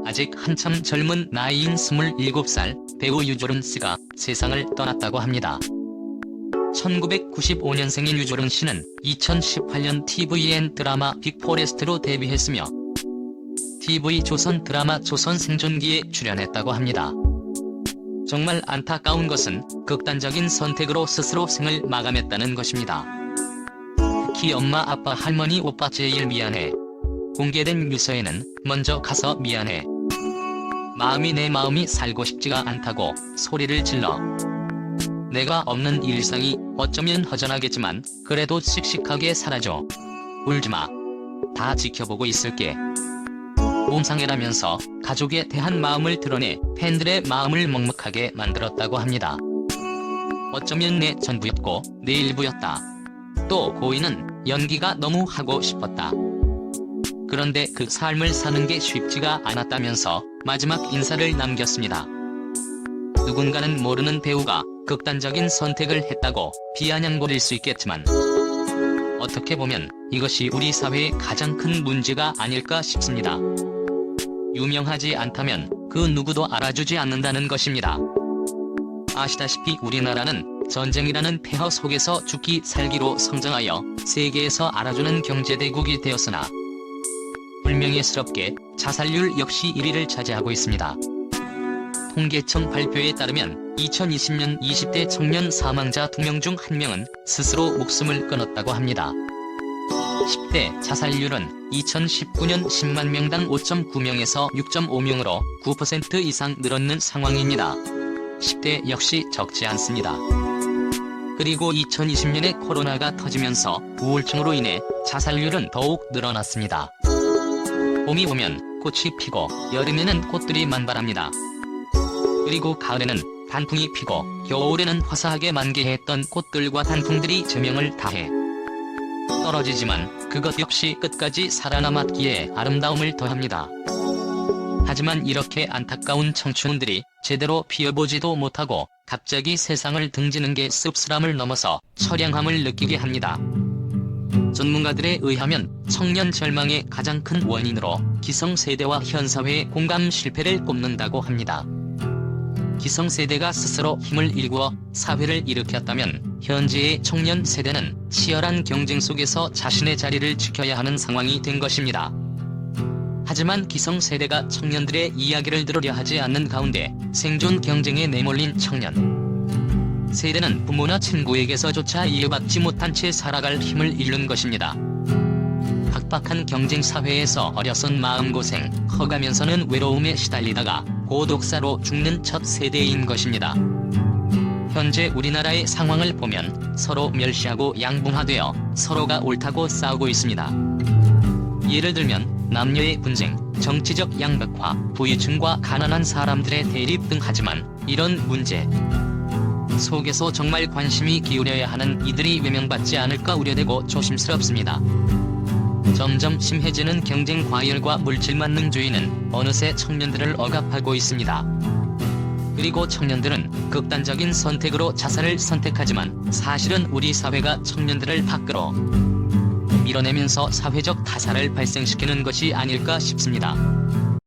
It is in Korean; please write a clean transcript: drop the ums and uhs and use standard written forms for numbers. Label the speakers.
Speaker 1: 아직 한참 젊은 나이인 27살 배우 유조른 씨가 세상을 떠났다고 합니다. 1995년생인 유조른 씨는 2018년 tvN 드라마 빅포레스트로 데뷔했으며 TV조선 드라마 조선생존기에 출연했다고 합니다. 정말 안타까운 것은 극단적인 선택으로 스스로 생을 마감했다는 것입니다. 특히 엄마, 아빠, 할머니, 오빠 제일 미안해. 공개된 유서에는 먼저 가서 미안해. 내 마음이 살고 싶지가 않다고 소리를 질러. 내가 없는 일상이 어쩌면 허전하겠지만 그래도 씩씩하게 살아줘. 울지마. 다 지켜보고 있을게. 몸상해라면서 가족에 대한 마음을 드러내 팬들의 마음을 먹먹하게 만들었다고 합니다. 어쩌면 내 전부였고 내 일부였다. 또 고인은 연기가 너무 하고 싶었다. 그런데 그 삶을 사는 게 쉽지가 않았다면서 마지막 인사를 남겼습니다. 누군가는 모르는 배우가 극단적인 선택을 했다고 비아냥거릴 수 있겠지만 어떻게 보면 이것이 우리 사회의 가장 큰 문제가 아닐까 싶습니다. 유명하지 않다면 그 누구도 알아주지 않는다는 것입니다. 아시다시피 우리나라는 전쟁이라는 폐허 속에서 죽기 살기로 성장하여 세계에서 알아주는 경제대국이 되었으나 불명예스럽게 자살률 역시 1위를 차지하고 있습니다. 통계청 발표에 따르면 2020년 20대 청년 사망자 2명 중 1명은 스스로 목숨을 끊었다고 합니다. 10대 자살률은 2019년 10만 명당 5.9명에서 6.5명으로 9% 이상 늘었는 상황입니다. 10대 역시 적지 않습니다. 그리고 2020년에 코로나가 터지면서 우울증으로 인해 자살률은 더욱 늘어났습니다. 봄이 오면 꽃이 피고 여름에는 꽃들이 만발합니다. 그리고 가을에는 단풍이 피고 겨울에는 화사하게 만개했던 꽃들과 단풍들이 제명을 다해 떨어지지만 그것 역시 끝까지 살아남았기에 아름다움을 더합니다. 하지만 이렇게 안타까운 청춘들이 제대로 피어보지도 못하고 갑자기 세상을 등지는 게 씁쓸함을 넘어서 처량함을 느끼게 합니다. 전문가들에 의하면 청년 절망의 가장 큰 원인으로 기성세대와 현사회의 공감 실패를 꼽는다고 합니다. 기성세대가 스스로 힘을 일구어 사회를 일으켰다면 현재의 청년 세대는 치열한 경쟁 속에서 자신의 자리를 지켜야 하는 상황이 된 것입니다. 하지만 기성세대가 청년들의 이야기를 들으려 하지 않는 가운데 생존 경쟁에 내몰린 청년 세대는 부모나 친구에게서조차 이해받지 못한 채 살아갈 힘을 잃는 것입니다. 각박한 경쟁 사회에서 어려선 마음고생, 커가면서는 외로움에 시달리다가 고독사로 죽는 첫 세대인 것입니다. 현재 우리나라의 상황을 보면 서로 멸시하고 양분화되어 서로가 옳다고 싸우고 있습니다. 예를 들면 남녀의 분쟁, 정치적 양극화, 부유층과 가난한 사람들의 대립 등. 하지만 이런 문제 속에서 정말 관심이 기울여야 하는 이들이 외면받지 않을까 우려되고 조심스럽습니다. 점점 심해지는 경쟁 과열과 물질 만능주의는 어느새 청년들을 억압하고 있습니다. 그리고 청년들은 극단적인 선택으로 자살을 선택하지만 사실은 우리 사회가 청년들을 밖으로 밀어내면서 사회적 타살을 발생시키는 것이 아닐까 싶습니다.